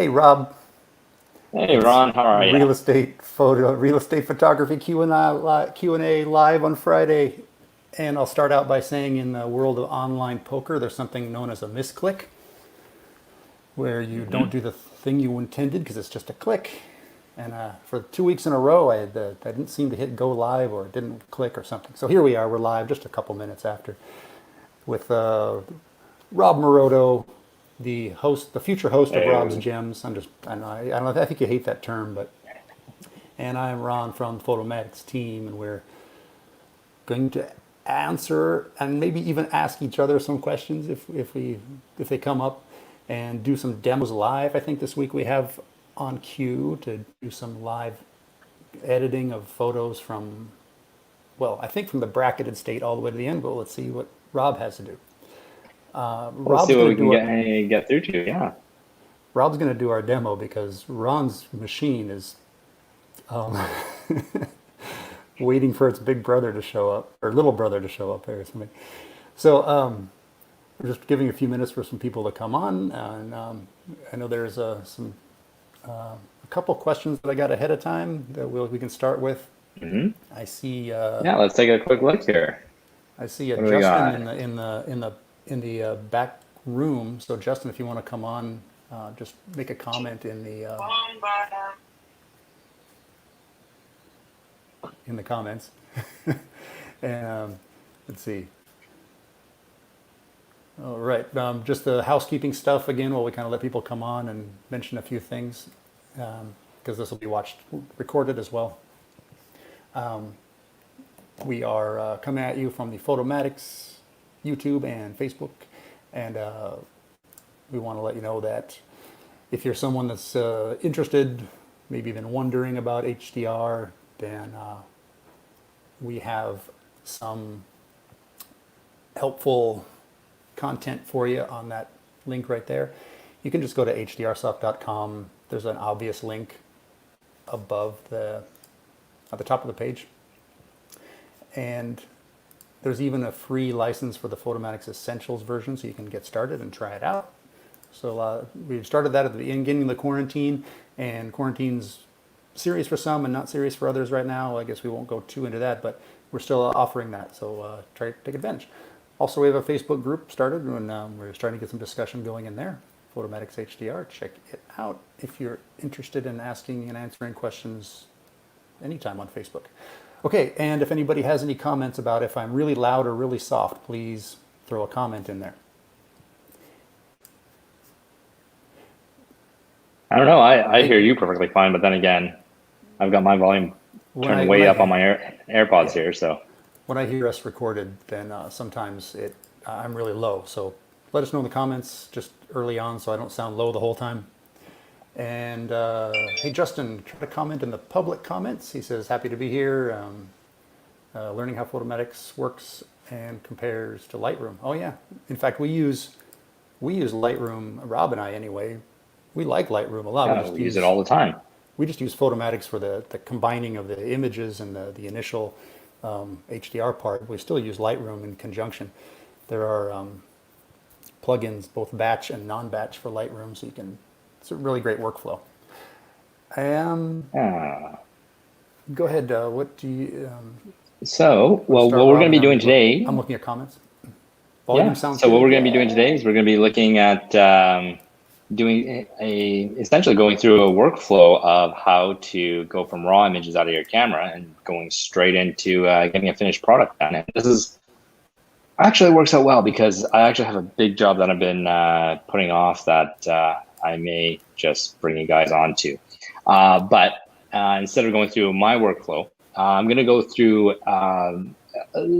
Hey Rob, Hey it's Ron, how are you? real estate photography Q&A live on Friday, and I'll start out by saying in the world of online poker, there's something known as a misclick, where you don't Hmm. do the thing you intended because it's just a click. And for 2 weeks in a row, I didn't seem to hit go live or it didn't click or something. So here we are, we're live just a couple minutes after with Rob Moroto, the future host of Rob's Oh, Gems. I think you hate that term, but and I'm Ron from the Photomatics team, and we're going to answer and maybe even ask each other some questions if they come up, and do some demos live. I think this week we have on cue to do some live editing of photos from, well, I think from the bracketed state all the way to the end. But let's see what Rob has to do. let's see Rob's what going we to do can our get through to. Yeah. Rob's going to do our demo because Ron's machine is waiting for its big brother to show up, or little brother to show up there or something. So we're just giving a few minutes for some people to come on, and I know there's a couple questions that I got ahead of time that we can start with. Hmm. I see Yeah, let's take a quick look here. I see a What do we Justin got? in the back room. So Justin, if you want to come on, just make a comment in the comments. And let's see. All right, just the housekeeping stuff again while we kind of let people come on and mention a few things, because this will be recorded as well. We are coming at you from the Photomatics YouTube and Facebook, and we want to let you know that if you're someone that's interested, maybe even wondering about HDR, then we have some helpful content for you on that link right there. You can just go to hdrsoft.com. There's an obvious link above at the top of the page, and there's even a free license for the Photomatics Essentials version, so you can get started and try it out. So we started that at the beginning of the quarantine, and quarantine's serious for some and not serious for others right now. I guess we won't go too into that, but we're still offering that, so try to take advantage. Also, we have a Facebook group started, and we're starting to get some discussion going in there. Photomatics HDR, check it out if you're interested in asking and answering questions anytime on Facebook. Okay, and if anybody has any comments about if I'm really loud or really soft, please throw a comment in there. I don't know. I Hey, hear you perfectly fine, but then again, I've got my volume turned when way I up on my AirPods yeah, here. So, when I hear us recorded, then sometimes I'm really low. So let us know in the comments just early on, so I don't sound low the whole time. And hey, Justin, try to comment in the public comments. He says, happy to be here, learning how Photomatics works and compares to Lightroom. Oh yeah, in fact, we use Lightroom. Rob and I, anyway. We like Lightroom a lot. yeah, we use it all the time. We just use Photomatics for the combining of the images and the initial HDR part. We still use Lightroom in conjunction. There are plugins, both batch and non-batch, for Lightroom, so you can. It's a really great workflow. Ah. Go ahead. What do you So, want to well, start, what we're Rob? going to And be doing I'm today. looking at comments. Volume Yeah. sounds So what good. we're going to be doing today Yeah. is we're going to be looking at doing essentially going through a workflow of how to go from raw images out of your camera and going straight into getting a finished product done. And this is actually works out well because I actually have a big job that I've been putting off that I may just bring you guys onto. But instead of going through my workflow, I'm going to go through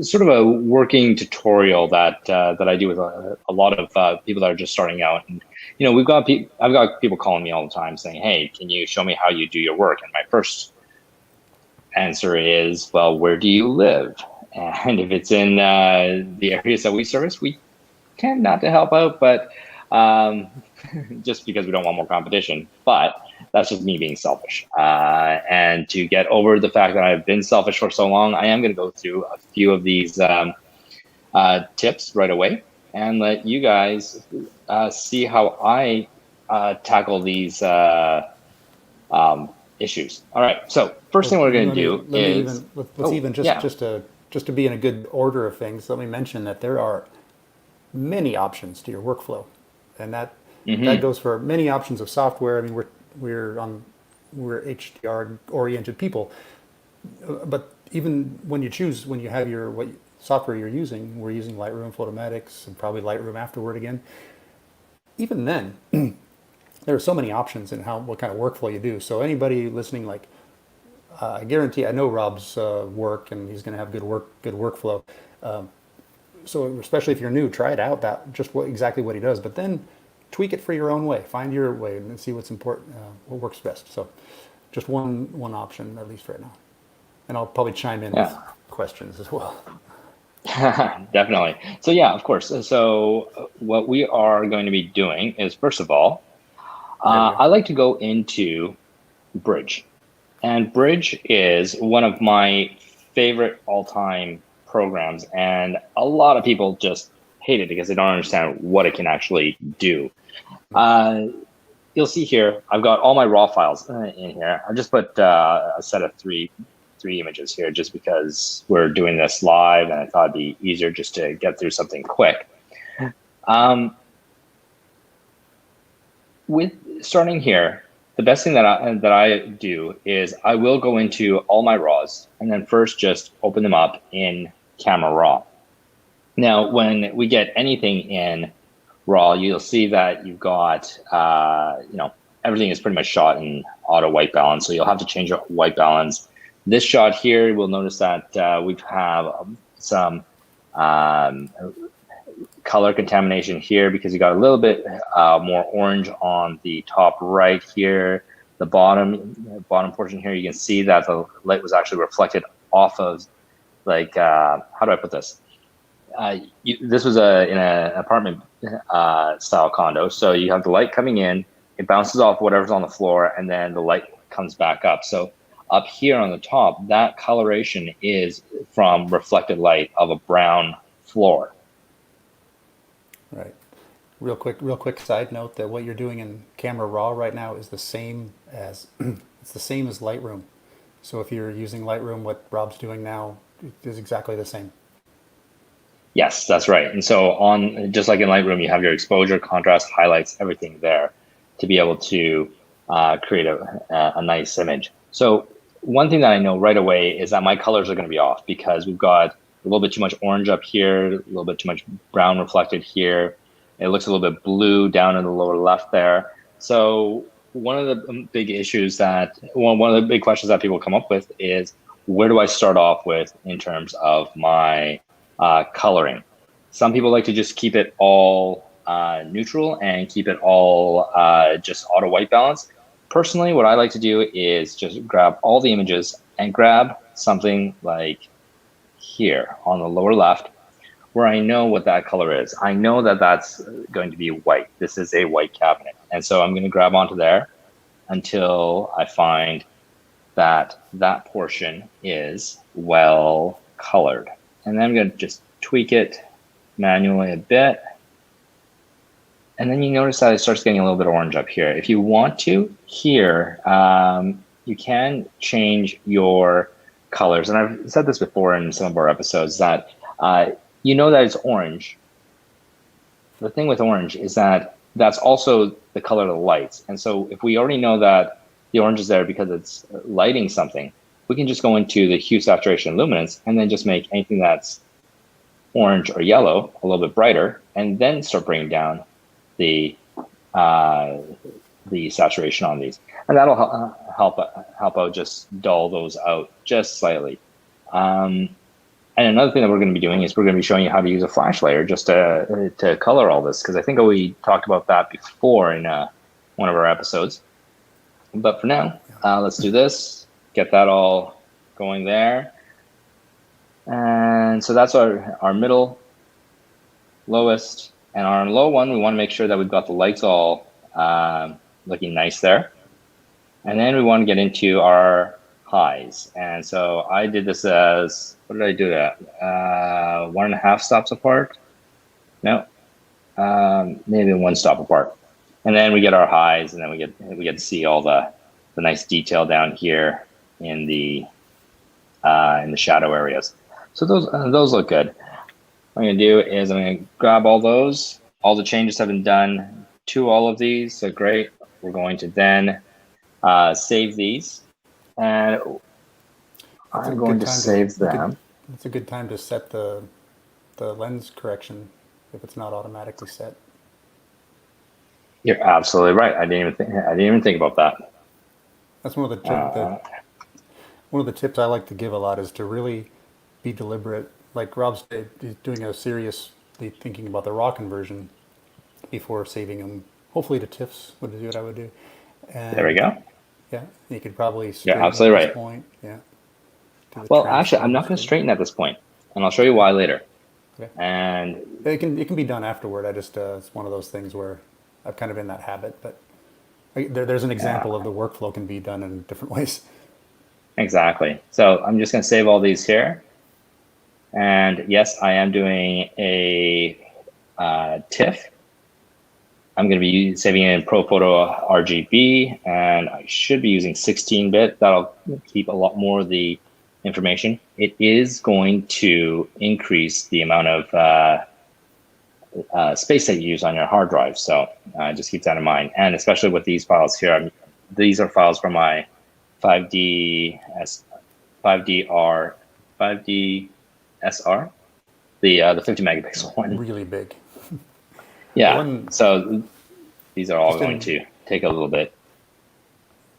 sort of a working tutorial that I do with a lot of people that are just starting out. And I've got people calling me all the time saying, "Hey, can you show me how you do your work?" And my first answer is, well, where do you live? And if it's in the areas that we service, we tend not to help out, but um, just because we don't want more competition. But that's just me being selfish. And to get over the fact that I've been selfish for so long, I am going to go through a few of these tips right away and let you guys see how I tackle these issues. All right. So first Well, thing we're going to let me is, even let's even yeah. just to be in a good order of things. Let me mention that there are many options to your workflow, and that Hmm. goes for many options of software. I mean, we're HDR oriented people, but even when you have your what software you're using, we're using Lightroom, Photomatics, and probably Lightroom afterward again. Even then, there are so many options in what kind of workflow you do. So anybody listening, like I guarantee, I know Rob's work, and he's going to have good workflow. So especially if you're new, try it out. That just exactly what he does, but then tweak it for your own way. Find your way and see what's important, what works best. So just one option at least right now, and I'll probably chime in with Yeah. questions as well. Definitely. So yeah, of course. So what we are going to be doing is, first of all, There we go. I like to go into Bridge. And Bridge is one of my favorite all-time programs, and a lot of people just hate it because they don't understand what it can actually do. Uh, you'll see here, I've got all my raw files in here. I just put a set of three images here just because we're doing this live, and I thought it'd be easier just to get through something quick. Um, with starting here, the best thing that I do is I will go into all my raws and then first just open them up in Camera Raw. Now, when we get anything in Raw, you'll see that you've got everything is pretty much shot in auto white balance, so you'll have to change your white balance. This shot here, we'll notice that we have some um, color contamination here because you got a little bit more orange on the top right here. The bottom portion here, you can see that the light was actually reflected off of, like, how do I put this? This was in an apartment style condo, so you have the light coming in, it bounces off whatever's on the floor, and then the light comes back up. So up here on the top, that coloration is from reflected light of a brown floor. Right. Real quick side note that what you're doing in Camera Raw right now is the same as it's the same as Lightroom. So if you're using Lightroom, what Rob's doing now is exactly the same. Yes, that's right. And so on, just like in Lightroom, you have your exposure, contrast, highlights, everything there to be able to create a nice image. So one thing that I know right away is that my colors are going to be off because we've got a little bit too much orange up here, a little bit too much brown reflected here. It looks a little bit blue down in the lower left there. So one of the big issues one of the big questions that people come up with is, where do I start off with in terms of my coloring? Some people like to just keep it all neutral and keep it all just auto white balance. Personally, what I like to do is just grab all the images and grab something like here on the lower left, where I know what that color is. I know that that's going to be white. This is a white cabinet. And so I'm going to grab onto there until I find that that portion is well colored. And then I'm going to just tweak it manually a bit. And then you notice that it starts getting a little bit orange up here. If you want to, here, you can change your colors. And I've said this before in some of our episodes that you know that it's orange. The thing with orange is that that's also the color of the lights. And so if we already know that the orange is there because it's lighting something, we can just go into the hue, saturation, luminance, and then just make anything that's orange or yellow a little bit brighter, and then start bringing down the saturation on these, and that'll help out just dull those out just slightly. And another thing that we're going to be doing is we're going to be showing you how to use a flash layer just to color all this, because I think we talked about that before in one of our episodes. But for now, let's do this, get that all going there. And so that's our middle, lowest, and our low one, we want to make sure that we've got the lights all looking nice there. And then we want to get into our highs. And so I did this as, what did I do that? 1.5 stops apart? No, maybe 1 stop apart. And then we get our highs, and then we get to see all the nice detail down here in the shadow areas. So those look good. What I'm gonna do is I'm gonna grab all those. All the changes have been done to all of these, so great. We're going to then save these, and That's a I'm going good to time to save them. it's a good time to set the lens correction if it's not automatically set. You're absolutely right. I didn't even think about that. That's one of the tips I like to give a lot is to really be deliberate. Like Rob's doing a seriously thinking about the raw conversion before saving them. Hopefully to TIFFs would do what I would do. There we And go. yeah, you could probably You're straighten at absolutely this right. point. Yeah, do the Well, actually, I'm transform not going to state. straighten at this point, and I'll show you Okay. why later. Okay. And It can be done afterward. I just it's one of those things where I've kind of in that habit. But there's an yeah, example of the workflow can be done in different ways. exactly. So I'm just going to save all these here. And yes, I am doing a TIFF. I'm going to be saving it in ProPhoto RGB, and I should be using 16-bit. That'll keep a lot more of the information. It is going to increase the amount of space that you use on your hard drive. So just keep that in mind. And especially with these files here, these are files from my 5D 5DR 5D SR, the 50 megapixel one. Really big. The Yeah. one So these are all just going in to take a little bit.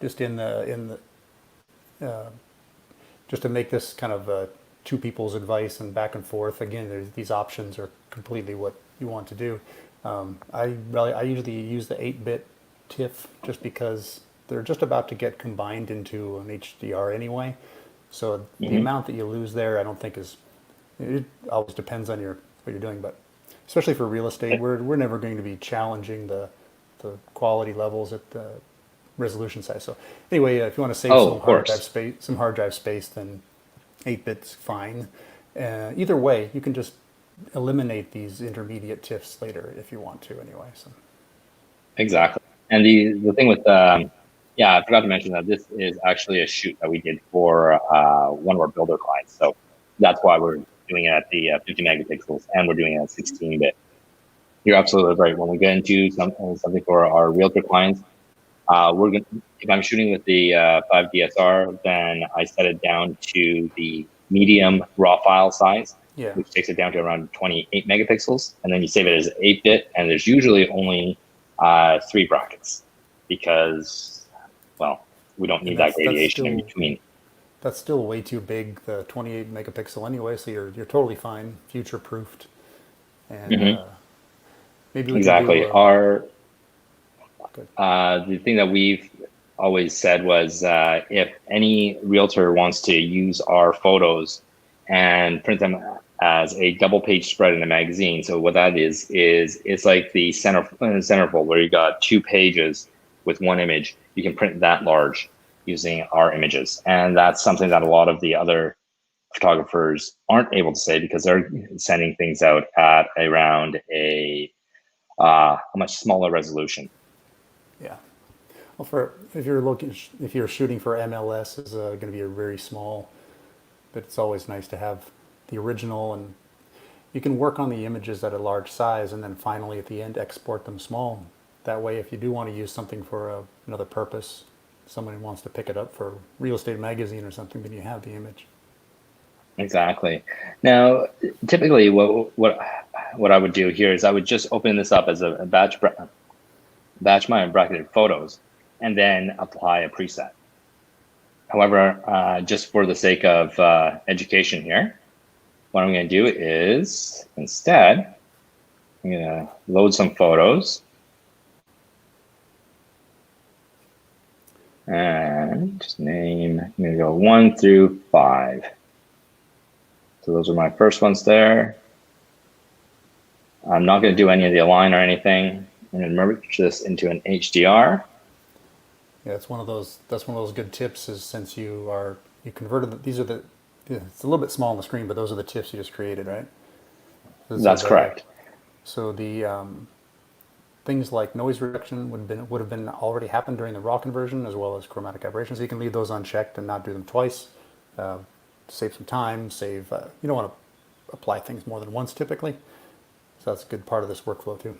just in the just to make this kind of two people's advice and back and forth. Again, these options are completely what you want to do. I usually use the 8-bit TIFF just because they're just about to get combined into an HDR anyway. So the Hmm. amount that you lose there, I don't think is. It always depends on what you're doing, but especially for real estate, we're never going to be challenging the quality levels at the resolution size. So anyway, if you want to save Oh, of course. some hard drive space, then 8-bit's fine. Either way, you can just eliminate these intermediate TIFFs later if you want to anyway. So Exactly. And the thing with yeah, I forgot to mention that this is actually a shoot that we did for one of our builder clients. So that's why we're doing it at the 50 megapixels, and we're doing it at 16-bit. You're absolutely right. When we get into something for our realtor clients, we're going if I'm shooting with the 5DSR, then I set it down to the medium raw file size, yeah, which takes it down to around 28 megapixels. And then you save it as 8-bit, and there's usually only 3 brackets because, well, we don't and need that that's gradation in still between. way too big, the 28 megapixel anyway. So you're totally fine, future proofed, and Hmm. maybe we can do Exactly. Our good. the thing that we've always said was if any realtor wants to use our photos and print them as a double page spread in a magazine. So what that is it's like the centerfold where you got 2 pages with one image. You can print that large using our images, and that's something that a lot of the other photographers aren't able to say because they're sending things out at around a much smaller resolution. Yeah. Well, if you're shooting for MLS, is going to be a very small, but it's always nice to have the original, and you can work on the images at a large size, and then finally at the end export them small. That way, if you do want to use something for another purpose, someone wants to pick it up for real estate magazine or something, then you have the image. Exactly. Now, typically, what I would do here is I would just open this up as a batch my bracketed photos, and then apply a preset. However, just for the sake of education here, what I'm going to do is instead I'm going to load some photos and just name. I'm going to go 1 through 5. So those are my first ones there. I'm not going to do any of the align or anything. I'm going to merge this into an HDR. Yeah, it's one of those. That's one of those good tips. Is since you converted these are the. Yeah, it's a little bit small on the screen, but those are the tips you just created, right? Those are That's correct. So the things like noise reduction would have been already happened during the raw conversion, as well as chromatic aberration. So you can leave those unchecked and not do them twice. Save some time. You don't want to apply things more than once typically. So that's a good part of this workflow too.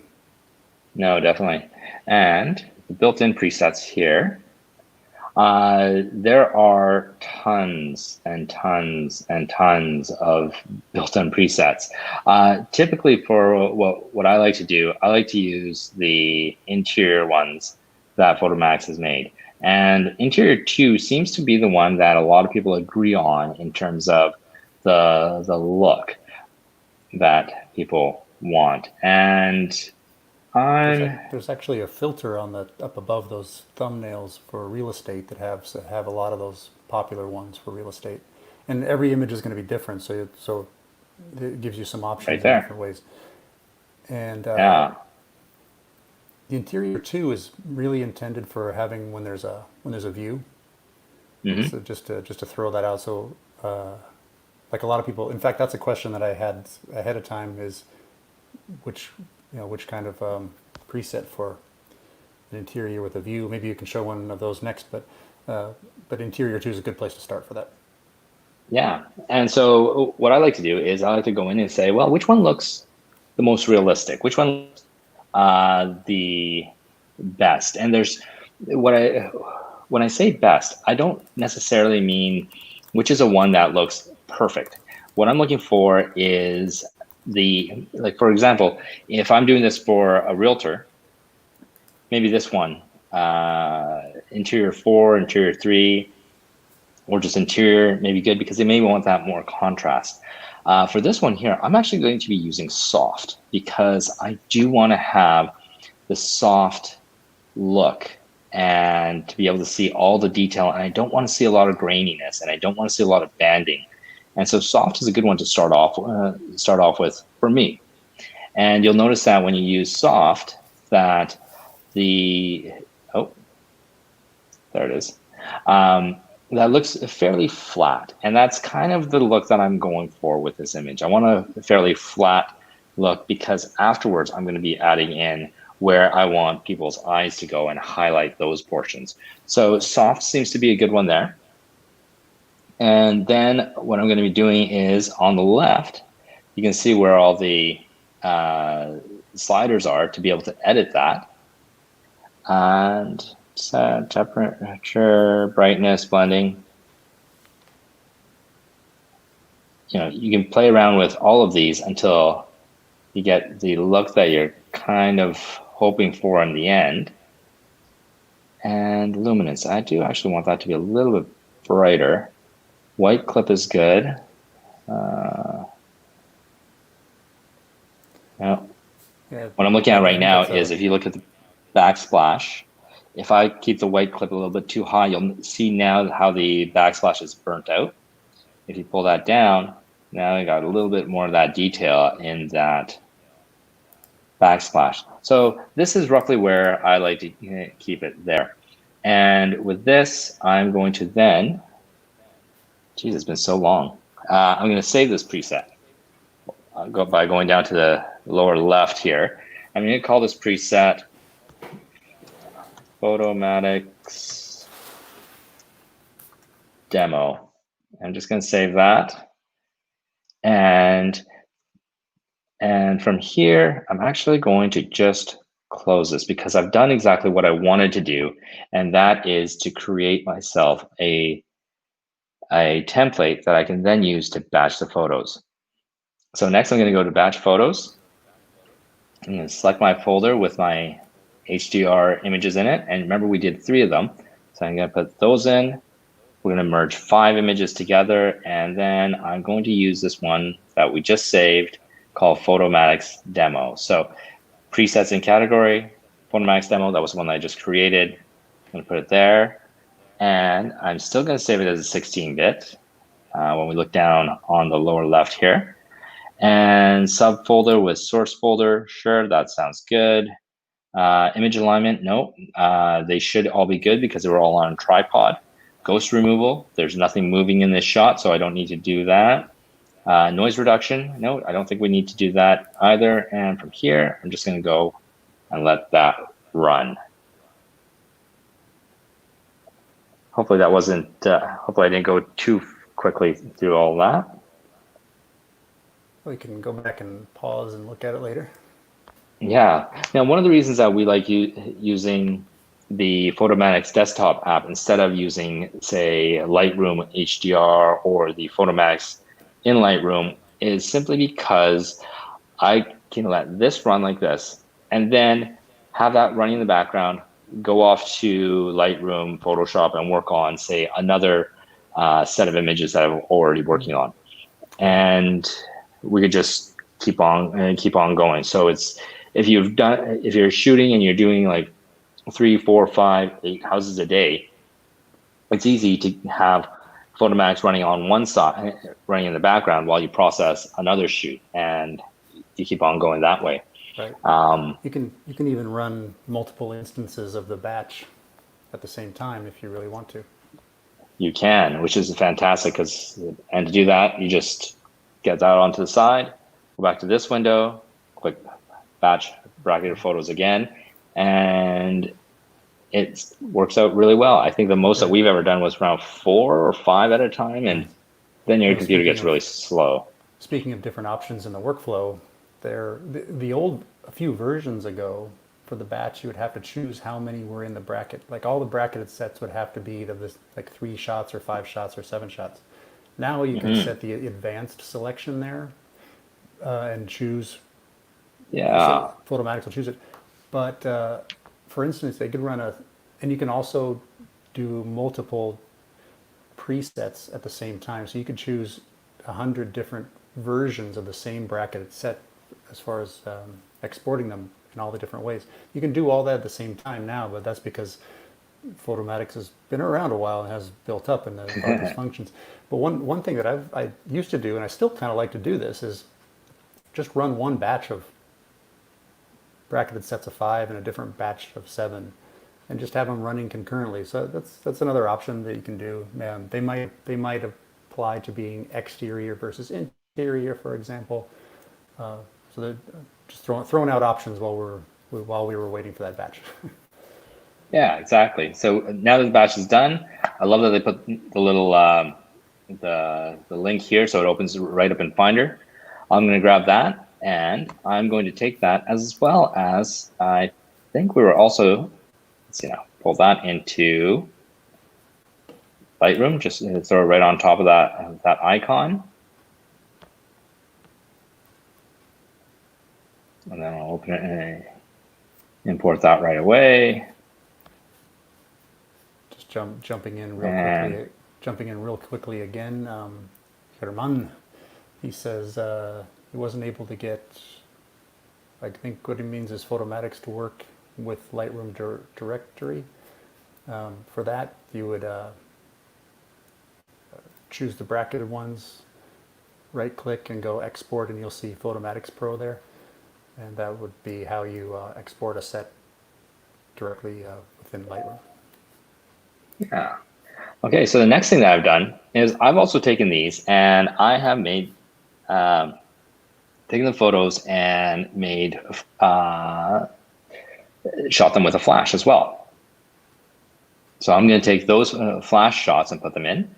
No, definitely. And the built-in presets here. There are tons and tons and tons of built-in presets. Typically for what I like to do, I like to use the interior ones that Photomax has made. And Interior 2 seems to be the one that a lot of people agree on in terms of the look that people want. And There's actually a filter on the up above those thumbnails for real estate that have a lot of those popular ones for real estate, and every image is going to be different. So it gives you some options right in there. different ways. And Yeah. the interior too is really intended for having when there's a view. Mm-hmm. So just to throw that out. So like a lot of people, in fact, that's a question that I had ahead of time is which kind of preset for an interior with a view. Maybe you can show one of those next, but interior 2 is a good place to start for that. Yeah. And so what I like to do is I like to go in and say, well, which one looks the most realistic? Which one looks the best? And there's when I say best, I don't necessarily mean which is a one that looks perfect. What I'm looking for is like, for example, if I'm doing this for a realtor, maybe this one, interior 4, interior 3, or just interior may be good because they may want that more contrast. For this one here, I'm actually going to be using soft because I do want to have the soft look and to be able to see all the detail, and I don't want to see a lot of graininess, and I don't want to see a lot of banding. And so soft is a good one to start off with for me. And you'll notice that when you use soft, that there it is. That looks fairly flat, and that's kind of the look that I'm going for with this image. I want a fairly flat look because afterwards I'm going to be adding in where I want people's eyes to go and highlight those portions. So soft seems to be a good one there. And then what I'm going to be doing is on the left, you can see where all the sliders are to be able to edit that. And set temperature, brightness, blending. You can play around with all of these until you get the look that you're kind of hoping for in the end. And luminance, I do actually want that to be a little bit brighter. White clip is good. What I'm looking at right now is if you look at the backsplash, if I keep the white clip a little bit too high, you'll see now how the backsplash is burnt out. If you pull that down, now you got a little bit more of that detail in that backsplash. So this is roughly where I like to keep it there. And with this, I'm going to then, geez, it's been so long. I'm going to save this preset. I'll go by going down to the lower left here. I'm going to call this preset Photomax Demo. I'm just going to save that. And from here, I'm actually going to just close this because I've done exactly what I wanted to do. And that is to create myself a template that I can then use to batch the photos. So next I'm going to go to batch photos. I'm going to select my folder with my HDR images in it. And remember, we did 3 of them. So I'm going to put those in. We're going to merge 5 images together. And then I'm going to use this one that we just saved called Photomax Demo. So presets in category, Photomax Demo, that was the one that I just created. I'm going to put it there. And I'm still going to save it as a 16-bit when we look down on the lower left here. And subfolder with source folder, sure, that sounds good. Image alignment, no, they should all be good because they were all on a tripod. Ghost removal, there's nothing moving in this shot, so I don't need to do that. Noise reduction, no, I don't think we need to do that either. And from here, I'm just going to go and let that run. Hopefully that wasn't, hopefully I didn't go too quickly through all that. We can go back and pause and look at it later. Yeah. Now, one of the reasons that we like using the Photomatix desktop app instead of using, say, Lightroom HDR or the Photomatix in Lightroom is simply because I can let this run like this and then have that running in the background, go off to Lightroom, Photoshop, and work on, say, another set of images that I'm already working on. And we could just keep on going. So it's if you're shooting and you're doing like 3, 4, 5, 8 houses a day, it's easy to have Photomatix running on one side, running in the background while you process another shoot, and you keep on going that way. Right. You can even run multiple instances of the batch at the same time if you really want to. You can, which is fantastic and to do that, you just get that onto the side, go back to this window, click batch bracketed photos again, and it works out really well. I think the most that we've ever done was around 4 or 5 at a time, and then your computer gets really slow. Speaking of different options in the workflow, a few versions ago, for the batch, you would have to choose how many were in the bracket. Like all the bracketed sets would have to be this like 3 shots or 5 shots or 7 shots. Now you can set the advanced selection there and choose. Yeah. So Photomatix will choose it. But for instance, they could and you can also do multiple presets at the same time. So you could choose 100 different versions of the same bracketed set as far as exporting them in all the different ways. You can do all that at the same time now, but that's because Photomatix has been around a while and has built up in all these functions. But one thing that I used to do, and I still kind of like to do this, is just run one batch of bracketed sets of 5 and a different batch of 7, and just have them running concurrently. So that's another option that you can do. They might apply to being exterior versus interior, for example. So they're just throwing out options while we were waiting for that batch. Yeah, exactly. So now that the batch is done, I love that they put the little the link here, so it opens right up in Finder. I'm going to grab that, and I'm going to take that as well as I think we were also, let's see now, pull that into Lightroom, just throw it right on top of that icon. And then I'll open it and import that right away. Just jumping in real quickly again. Herman, he says he wasn't able to get. I think what he means is Photomatix to work with Lightroom directory. For that, you would choose the bracketed ones, right-click and go Export, and you'll see Photomatix Pro there. And that would be how you export a set directly within Lightroom. Yeah. Okay, so the next thing that I've done is I've also taken these and I have made, taken the photos and shot them with a flash as well. So I'm going to take those flash shots and put them in.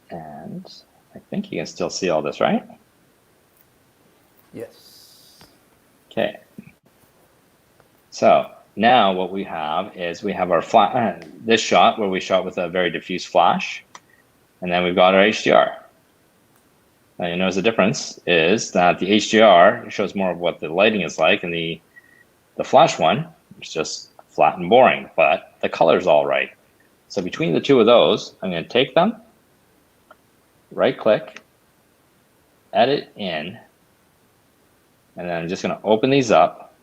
And I think you can still see all this, right? Yes. Okay. So now what we have is we have our this shot where we shot with a very diffuse flash, and then we've got our HDR. Now you notice the difference is that the HDR shows more of what the lighting is like, and the flash one is just flat and boring, but the color's all right. So between the two of those, I'm going to take them, right-click, edit in, and then I'm just going to open these up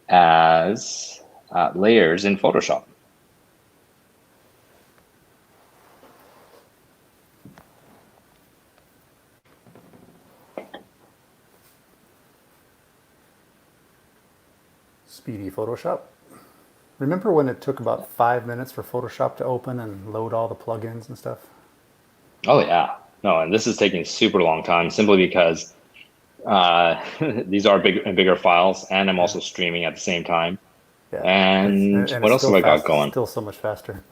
as layers in Photoshop. Speedy Photoshop. Remember when it took about 5 minutes for Photoshop to open and load all the plugins and stuff? Oh yeah, no, and this is taking super long time simply because These are bigger files, and I'm also streaming at the same time. Yeah, And and what it's else still have I got fast, going? still so much faster.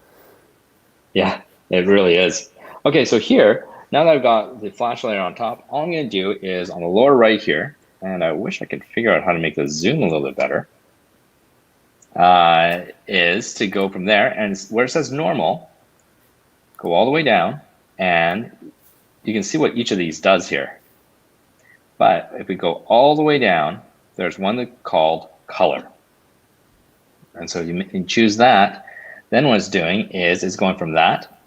Yeah, it really is. Okay, so here, now that I've got the flash layer on top, all I'm going to do is on the lower right here, and I wish I could figure out how to make the zoom a little bit better, is to go from there, and where it says normal, go all the way down, and you can see what each of these does here. But if we go all the way down, there's one that's called color. And so you can choose that. Then what it's doing is it's going from that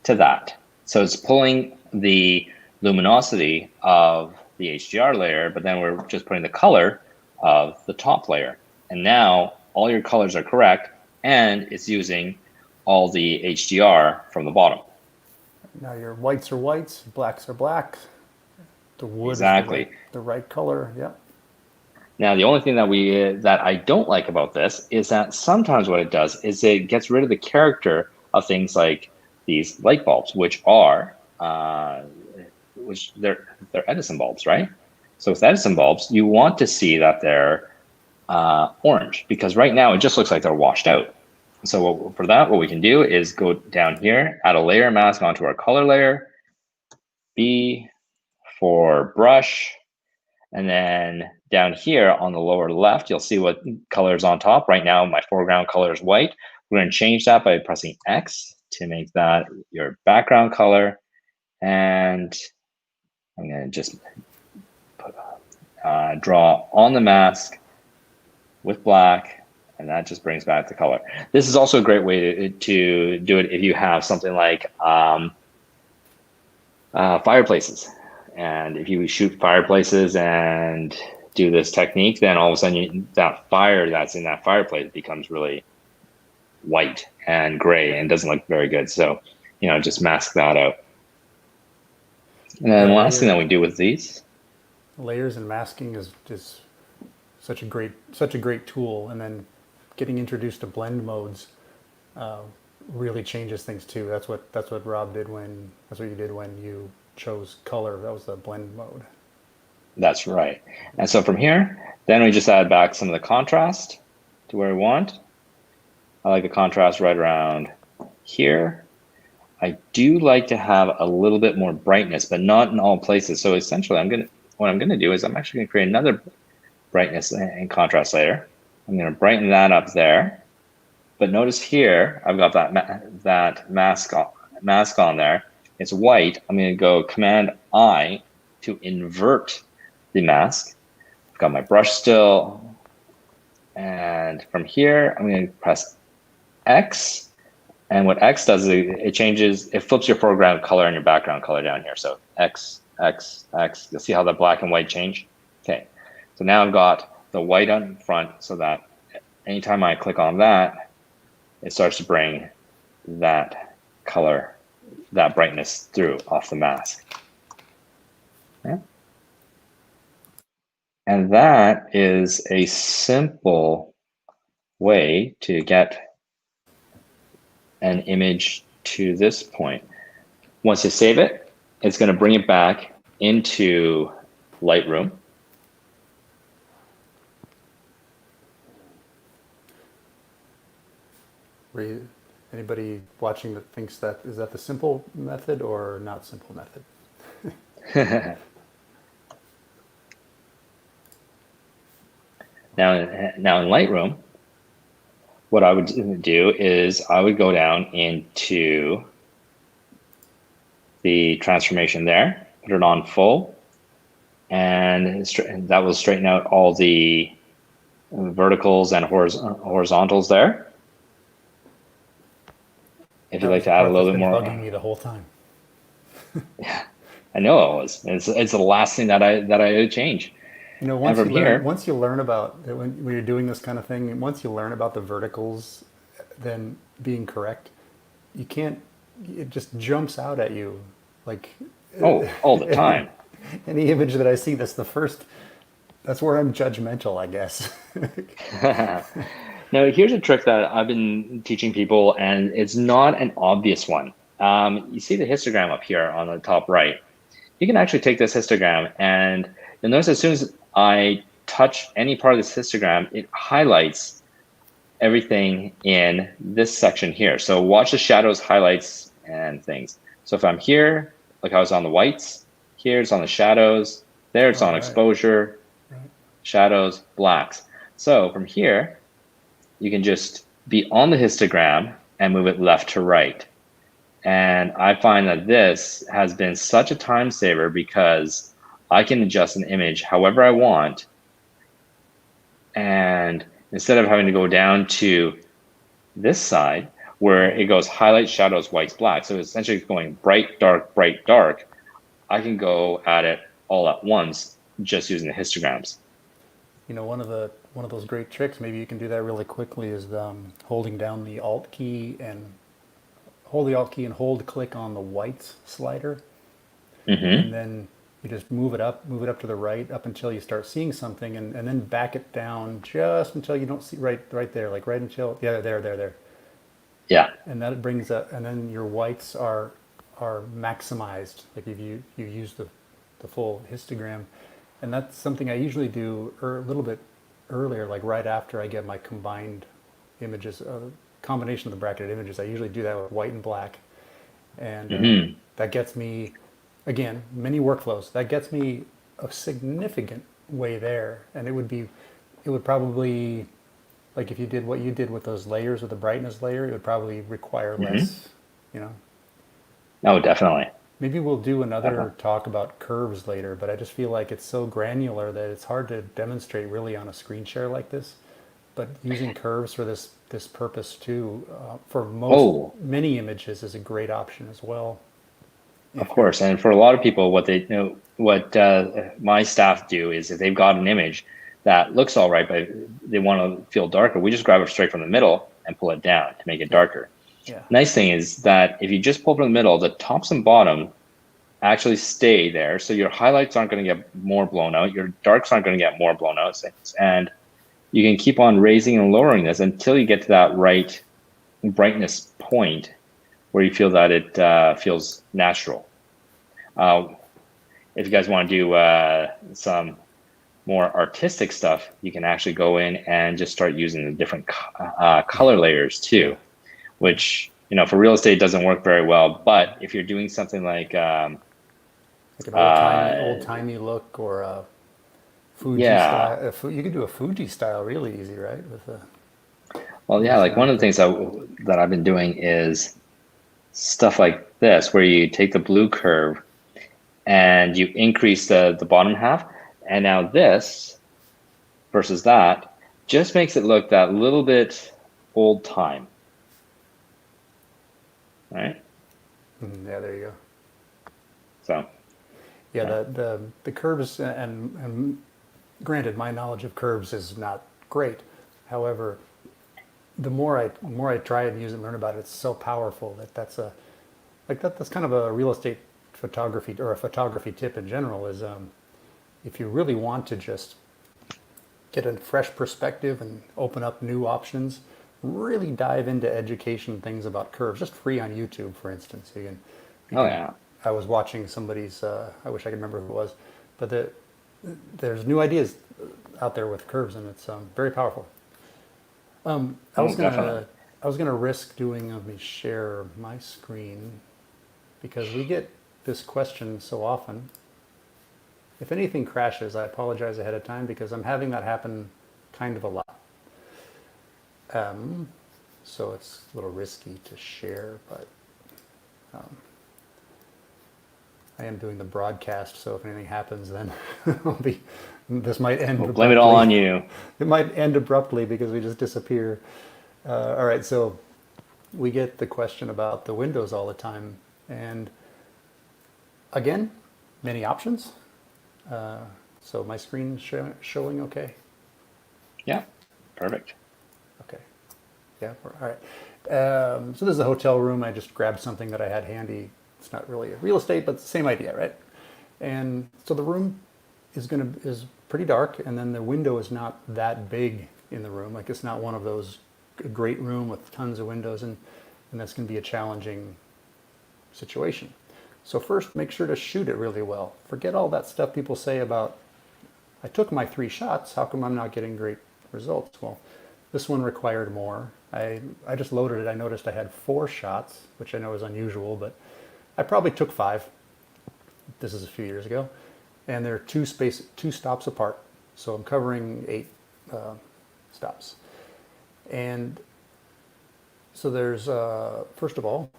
to that. So it's pulling the luminosity of the HDR layer, but then we're just putting the color of the top layer. And now all your colors are correct, and it's using all the HDR from the bottom. Now your whites are whites, blacks are blacks. The wood is Exactly. the right color. Yep. Now, the only thing that I don't like about this is that sometimes what it does is it gets rid of the character of things like these light bulbs, which are they're Edison bulbs, right? So with Edison bulbs, you want to see that they're orange, because right now it just looks like they're washed out. So for that, what we can do is go down here, add a layer mask onto our color layer, B for brush. And then down here on the lower left, you'll see what color is on top. Right now, my foreground color is white. We're going to change that by pressing X to make that your background color. And I'm going to just put, draw on the mask with black, and that just brings back the color. This is also a great way to do it if you have something like fireplaces. And if you shoot fireplaces and do this technique, then all of a sudden that fire that's in that fireplace becomes really white and gray and doesn't look very good. So, just mask that out. And then the last thing that we do with these. Layers and masking is just such a great tool. And then getting introduced to blend modes really changes things too. That's what Rob did that's what you did when you chose color. That was the blend mode. That's right. And so from here, then we just add back some of the contrast to where we want. I like the contrast right around here. I do like to have a little bit more brightness, but not in all places. So essentially, what I'm gonna do is I'm actually gonna create another brightness and contrast layer. I'm gonna brighten that up there. But notice here, I've got that mask on there. It's white. I'm going to go Command I to invert the mask. I've got my brush still. And from here, I'm going to press X. And what X does is it flips your foreground color and your background color down here. So X, X, X. You'll see how the black and white change. Okay. So now I've got the white on front, so that anytime I click on that, it starts to bring that color, that brightness through off the mask. Yeah. And that is a simple way to get an image to this point. Once you save it, it's going to bring it back into Lightroom. Anybody watching that thinks is that the simple method or not simple method? Now in Lightroom, what I would do is I would go down into the transformation there, put it on full, and that will straighten out all the verticals and horizontals there. If you'd like to add a little bit more. Bugging me the whole time. Yeah, I know it was. It's the last thing that I would change. Once you learn about when you're doing this kind of thing, once you learn about the verticals, then being correct, you can't. It just jumps out at you, like all the time. Any image that I see, that's where I'm judgmental, I guess. Now, here's a trick that I've been teaching people, and it's not an obvious one. You see the histogram up here on the top right. you can actually take this histogram, and you'll notice as soon as I touch any part of this histogram, it highlights everything in this section here. So watch the shadows, highlights, and things. So if I'm here, like I was on the whites, here it's on the shadows, there it's on exposure, shadows, blacks. So from here, you can just be on the histogram and move it left to right. And I find that this has been such a time saver because I can adjust an image however I want. And instead of having to go down to this side where it goes highlight, shadows, whites, black. So essentially it's going bright, dark, bright, dark. I can go at it all at once just using the histograms. You know, one of those great tricks, maybe you can do that really quickly, is holding down the Alt key and hold click on the whites slider, and then you just move it up to the right, up until you start seeing something, and then back it down just until you don't see right there, like right until there. Yeah. And that brings up, and then your whites are maximized, like if you use the full histogram. And that's something I usually do a little bit earlier, like right after I get my combined images, combination of the bracketed images. I usually do that with white and black, and that gets me, again, many workflows. That gets me a significant way there, and it would probably, like if you did what you did with those layers with the brightness layer, it would probably require less, you know. Oh, definitely. Maybe we'll do another talk about curves later, but I just feel like it's so granular that it's hard to demonstrate really on a screen share like this. But using curves for this purpose too, for many images, is a great option as well. Of course, and for a lot of people, what my staff do is if they've got an image that looks all right, but they want to feel darker, we just grab it straight from the middle and pull it down to make it darker. Yeah. Nice thing is that if you just pull from the middle, the tops and bottom actually stay there. So your highlights aren't going to get more blown out. Your darks aren't going to get more blown out. And you can keep on raising and lowering this until you get to that right brightness point where you feel that it feels natural. If you guys want to do some more artistic stuff, you can actually go in and just start using the different color layers too. Which, for real estate doesn't work very well. But if you're doing something like an old-timey look, or a Fuji style, you could do a Fuji style really easy, right? Like one of the things that I've been doing is stuff like this, where you take the blue curve and you increase the bottom half. And now this versus that just makes it look that little bit old time. Right? Yeah, there you go. So, yeah. The curves, and granted, my knowledge of curves is not great. However, the more I try and use it and learn about it, it's so powerful that's kind of a real estate photography, or a photography tip in general, is if you really want to just get a fresh perspective and open up new options, really dive into education things about curves, just free on YouTube, for instance. I was watching somebody's, I wish I could remember who it was, but there's new ideas out there with curves, and it's very powerful. I was gonna risk doing, let me share my screen, because we get this question so often. If anything crashes, I apologize ahead of time, because I'm having that happen kind of a lot. So it's a little risky to share, but I am doing the broadcast, so if anything happens, then this might end. We'll blame it all on you. It might end abruptly because we just disappear. All right, so we get the question about the windows all the time, and again, many options. So my screen showing okay? Yeah, perfect. Okay. Yeah, all right. So this is a hotel room. I just grabbed something that I had handy. It's not really a real estate, but it's the same idea, right? And so the room is pretty dark, and then the window is not that big in the room. Like, it's not one of those great room with tons of windows, and that's going to be a challenging situation. So first, make sure to shoot it really well. Forget all that stuff people say about, I took my 3 shots, how come I'm not getting great results? Well, this one required more. I just loaded it. I noticed I had 4 shots, which I know is unusual, but I probably took 5. This is a few years ago. And they're 2 stops apart. So I'm covering 8 stops. And so there's, first of all,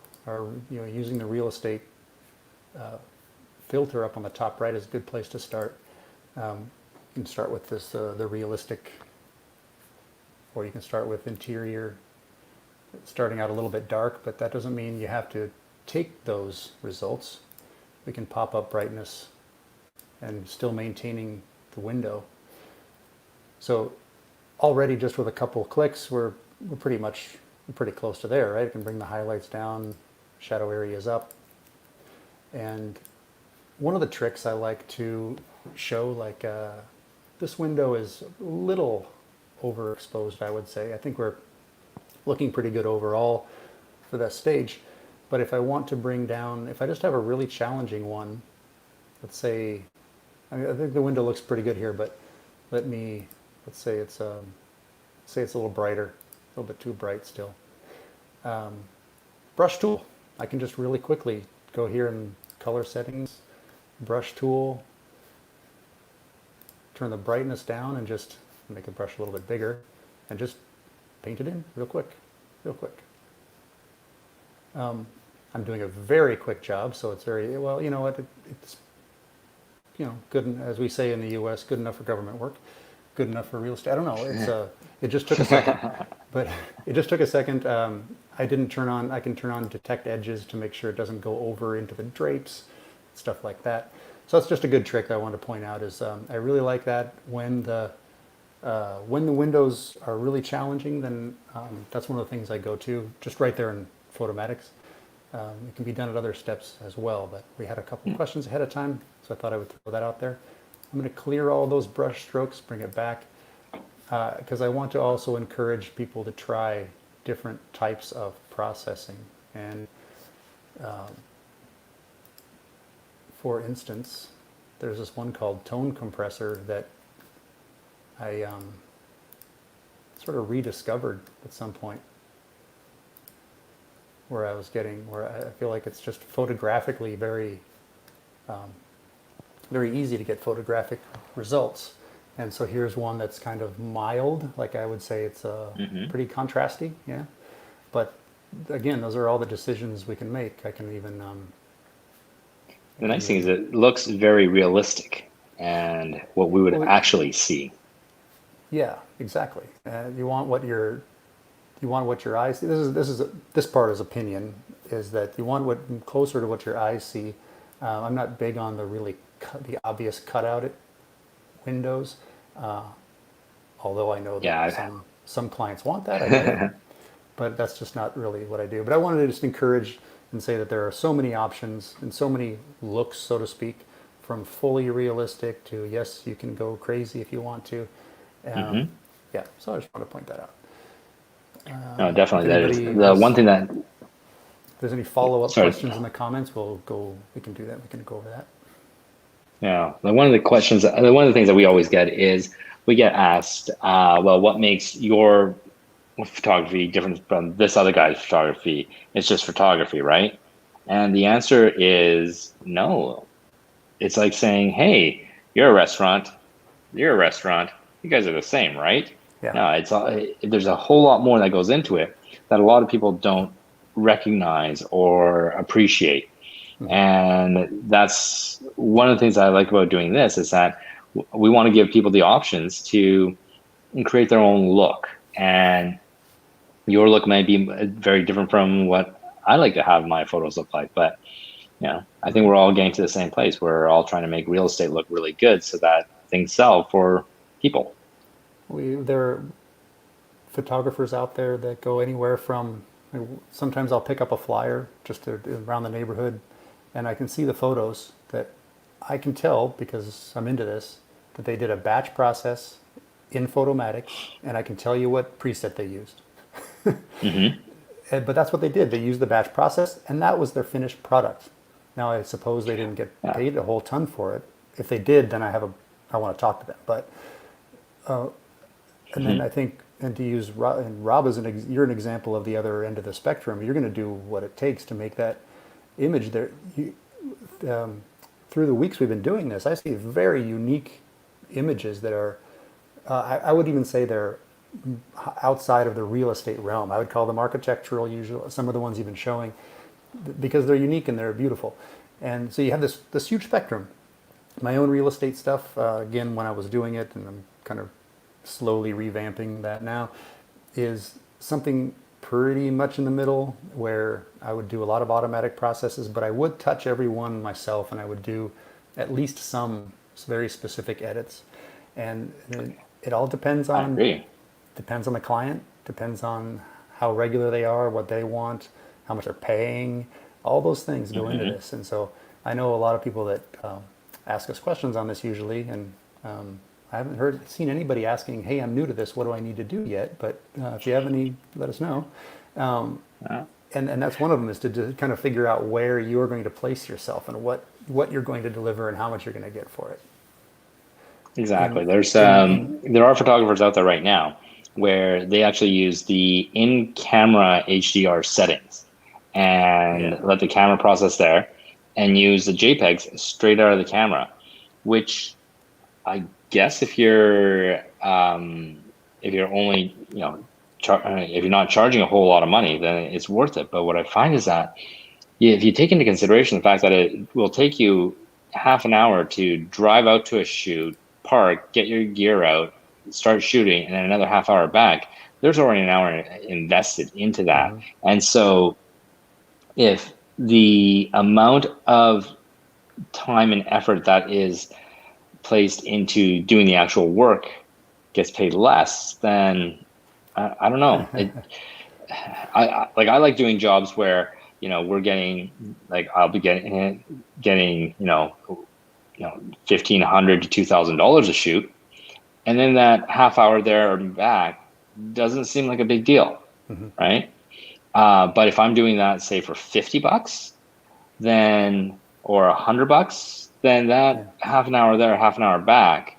using the real estate filter up on the top right is a good place to start. You can start with this, the realistic, or you can start with interior, starting out a little bit dark, but that doesn't mean you have to take those results. We can pop up brightness and still maintaining the window. So already just with a couple of clicks, we're pretty close to there, right? I can bring the highlights down, shadow areas up. And one of the tricks I like to show, like this window is a little overexposed, I would say. I think we're looking pretty good overall for that stage. But if I want to bring down, if I just have a really challenging one, let's say, I think the window looks pretty good here, but let's say it's a little brighter, a little bit too bright still. Brush tool. I can just really quickly go here in color settings, brush tool, turn the brightness down and just make the brush a little bit bigger and just paint it in real quick. I'm doing a very quick job, so it's very, well, you know what, it's, good, as we say in the US, good enough for government work, good enough for real estate. I don't know, it just took a second, but it just took a second. I can turn on detect edges to make sure it doesn't go over into the drapes, stuff like that. So that's just a good trick I want to point out is I really like that when the windows are really challenging, then that's one of the things I go to, just right there in Photomatics. It can be done at other steps as well, but we had a couple questions ahead of time, so I thought I would throw that out there. I'm going to clear all those brush strokes, bring it back, because I want to also encourage people to try different types of processing. And for instance, there's this one called Tone Compressor that I sort of rediscovered at some point, where I feel like it's just photographically very easy to get photographic results. And so here's one that's kind of mild, like I would say it's pretty contrasty, yeah. But again, those are all the decisions we can make. I can even... the nice thing is it looks very realistic and what we would actually see. Yeah, exactly. You want what your eyes see. This part is opinion, is that you want what closer to what your eyes see. I'm not big on the obvious cutout windows, although I know that some clients want that. I get it, but that's just not really what I do. But I wanted to just encourage and say that there are so many options and so many looks, so to speak, from fully realistic to, yes, you can go crazy if you want to. Yeah, so I just want to point that out. No, definitely. That is the one thing that... If there's any follow-up questions in the comments, we can do that. We can go over that. Yeah, one of the things that we always get is we get asked, well, what makes your photography different from this other guy's photography? It's just photography, right? And the answer is no. It's like saying, hey, you're a restaurant, you guys are the same, right? Yeah. No, there's a whole lot more that goes into it that a lot of people don't recognize or appreciate. And that's one of the things I like about doing this, is that we want to give people the options to create their own look. And your look might be very different from what I like to have my photos look like. But I think we're all getting to the same place. We're all trying to make real estate look really good so that things sell for people. There are photographers out there that go anywhere from, sometimes I'll pick up a flyer just around the neighborhood, and I can see the photos that I can tell, because I'm into this, that they did a batch process in Photomatics, and I can tell you what preset they used. But that's what they did. They used the batch process, and that was their finished product. Now, I suppose they didn't get Yeah. paid a whole ton for it. If they did, then I want to talk to them. But and then I think, and to use Rob as you're an example of the other end of the spectrum. You're going to do what it takes to make that image there. Through the weeks we've been doing this, I see very unique images that are. I would even say they're outside of the real estate realm. I would call them architectural. Usually, some of the ones you've been showing, because they're unique and they're beautiful. And so you have this huge spectrum. My own real estate stuff, again, when I was doing it, and I'm kind of slowly revamping that now, is something pretty much in the middle where I would do a lot of automatic processes, but I would touch every one myself, and I would do at least some very specific edits. And it all depends I on agree. the client, depends on how regular they are, what they want, how much they're paying. All those things go into this. And so I know a lot of people that ask us questions on this usually, and I haven't seen anybody asking, "Hey, I'm new to this. What do I need to do yet?" But if you have any, let us know. And that's one of them, is to kind of figure out where you're going to place yourself and what you're going to deliver and how much you're going to get for it. Exactly. And There's and there are photographers out there right now where they actually use the in-camera HDR settings and yeah, let the camera process there and use the JPEGs straight out of the camera, which I guess if you're only, if you're not charging a whole lot of money, then it's worth it. But what I find is that, yeah, if you take into consideration the fact that it will take you half an hour to drive out to a shoot, park, get your gear out, start shooting, and then another half hour back, there's already an hour invested into that. And so if the amount of time and effort that is placed into doing the actual work gets paid less, then I don't know. I like doing jobs where, we're getting, like, I'll be getting $1,500 to $2,000 a shoot, and then that half hour there or back doesn't seem like a big deal, right? But if I'm doing that, say, for $50, then, or $100, then yeah, that half an hour there, half an hour back,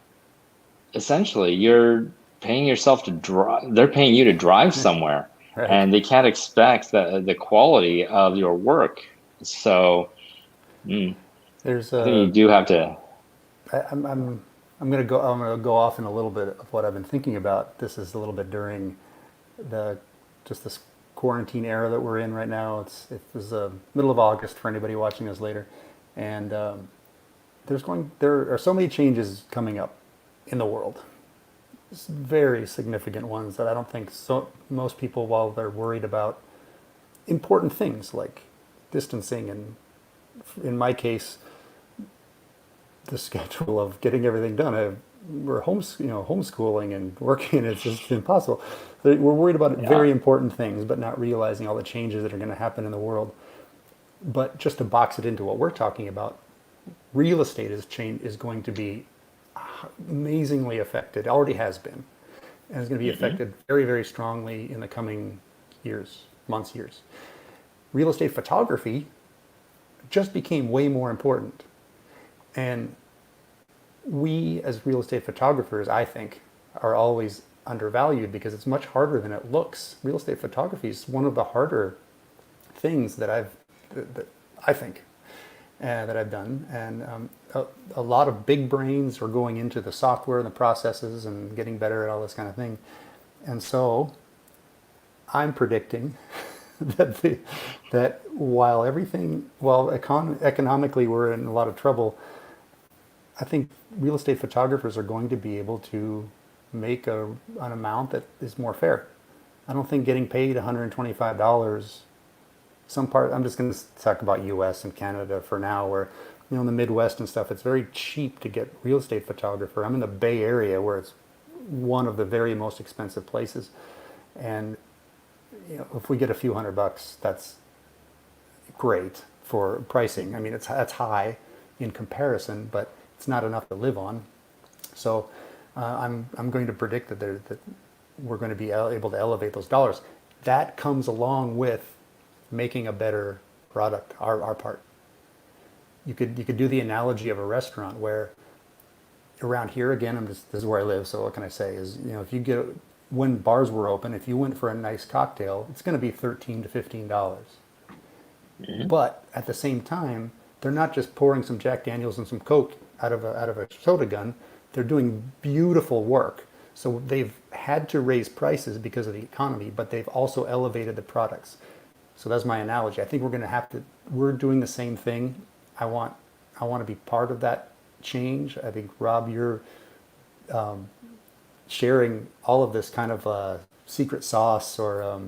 essentially you're paying yourself to drive. They're paying you to drive somewhere, right. and they can't expect the quality of your work. So There's I think you do have to. I, I'm gonna go off in a little bit of what I've been thinking about. This is a little bit during the just this quarantine era that we're in right now. It was the middle of August for anybody watching us later, and there are so many changes coming up in the world. Very significant ones that I don't think most people, while they're worried about important things like distancing and, in my case, the schedule of getting everything done. We're homeschooling and working, and it's just impossible. We're worried about Yeah. very important things, but not realizing all the changes that are going to happen in the world. But just to box it into what we're talking about, real estate is going to be amazingly affected. Already has been, and is going to be affected very, very strongly in the coming months, years. Real estate photography just became way more important. And we, as real estate photographers, I think, are always undervalued because it's much harder than it looks. Real estate photography is one of the harder things that I think, that I've done. And a lot of big brains are going into the software and the processes and getting better at all this kind of thing. And so I'm predicting that while economically we're in a lot of trouble, I think real estate photographers are going to be able to make an amount that is more fair. I don't think getting paid $125, I'm just going to talk about US and Canada for now, where, in the Midwest and stuff, it's very cheap to get real estate photographer. I'm in the Bay Area, where it's one of the very most expensive places. And if we get a few $100, that's great for pricing. I mean, that's high in comparison, but it's not enough to live on. So I'm going to predict that we're going to be able to elevate those dollars. That comes along with making a better product, our part. you could do the analogy of a restaurant where around here again, this is where I live, so what can I say is, if you get, when bars were open, if you went for a nice cocktail, it's going to be $13 to $15. But at the same time, they're not just pouring some Jack Daniels and some Coke out of a soda gun. They're doing beautiful work. So they've had to raise prices because of the economy, but they've also elevated the products. So that's my analogy. I think we're going to have to. We're doing the same thing. I want to be part of that change. I think, Rob, you're sharing all of this kind of secret sauce, or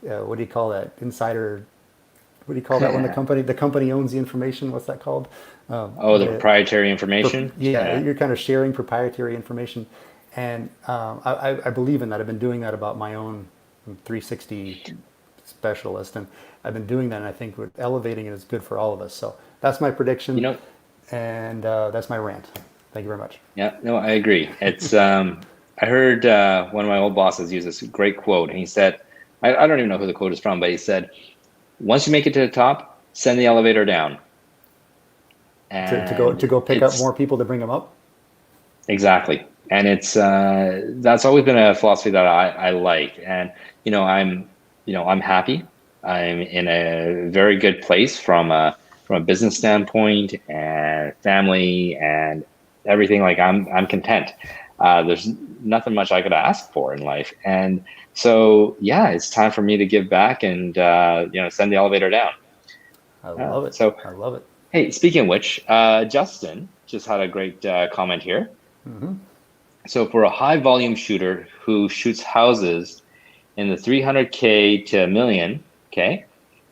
what do you call that? Insider. What do you call that when the company owns the information? What's that called? The proprietary information. You're kind of sharing proprietary information, and I believe in that. I've been doing that about my own 360 specialist, and I've been doing that, and I think we're elevating it is good for all of us. So that's my prediction, and that's my rant. Thank you very much. Yeah, no, I agree. It's I heard one of my old bosses use this great quote, and he said, I don't even know who the quote is from, but he said, once you make it to the top, send the elevator down. And to go pick up more people to bring them up. Exactly, and it's that's always been a philosophy that I like, and I'm happy. I'm in a very good place from a business standpoint and family and everything. Like I'm content. There's nothing much I could ask for in life, and so yeah, it's time for me to give back and send the elevator down. I love it. So I love it. Hey, speaking of which, Justin just had a great comment here. Mm-hmm. So for a high volume shooter who shoots houses in the 300K to a million, okay,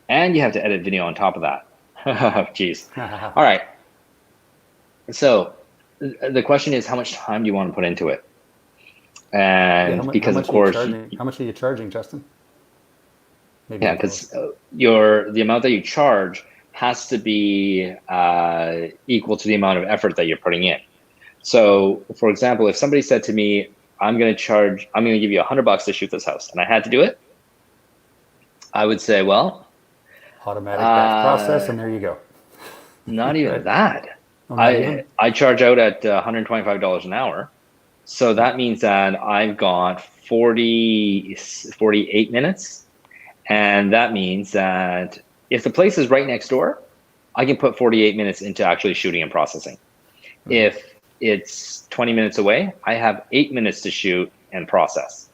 and you have to edit video on top of that. Jeez. All right. So the question is, how much time do you want to put into it? And because of course, how much are you charging, Justin? Maybe because the amount that you charge has to be equal to the amount of effort that you're putting in. So, for example, if somebody said to me, I'm going to give you $100 to shoot this house, and I had to do it, I would say, well, automatic batch process, and there you go. Not even that. Oh, not even? I charge out at $125 an hour. So that means that I've got 48 minutes. And that means that if the place is right next door, I can put 48 minutes into actually shooting and processing. Mm-hmm. If it's 20 minutes away, I have 8 minutes to shoot and process.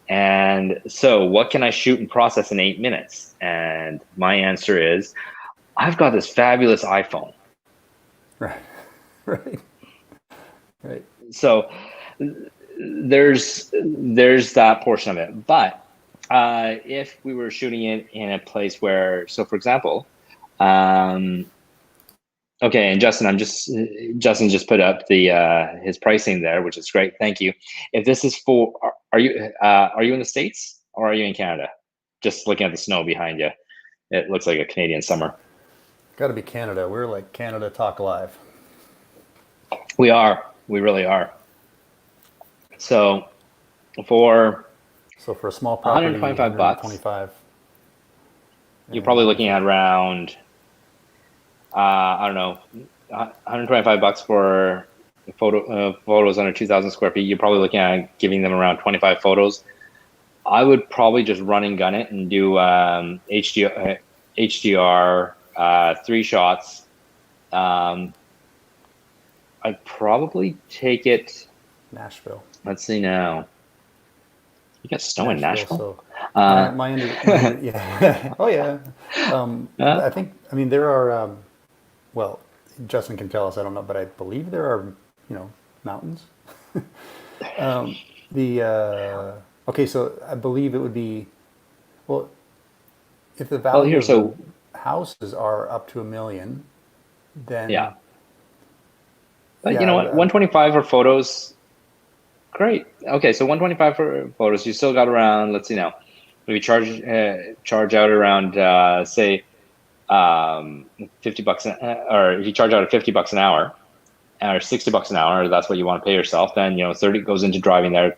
And so what can I shoot and process in 8 minutes? And my answer is, I've got this fabulous iPhone. Right. So there's that portion of it. But if we were shooting it in a place where, so for example, okay, and Justin just put up his pricing there, which is great. Thank you. If this is for, are you in the States or are you in Canada? Just looking at the snow behind you, it looks like a Canadian summer. Got to be Canada. We're like Canada Talk Live. We are. We really are. So for a small property, $125, you're probably looking at around, I don't know, $125 for photos under 2,000 square feet. You're probably looking at giving them around 25 photos. I would probably just run and gun it and do HDR 3 shots. I'd probably take it. Nashville. Let's see now. You got snow in Nashville? So, yeah. Oh yeah. I mean, there are. Well, Justin can tell us. I don't know, but I believe there are. Mountains. Okay, so I believe it would be. Well, if the value of the houses are up to $1 million, then yeah. But you know what? 125 for photos. Great. Okay, so 125 for photos. You still got around. Let's see now. Maybe charge out around say $50, or if you charge out at $50 an hour, or $60 an hour, or that's what you want to pay yourself. Then 30 goes into driving there.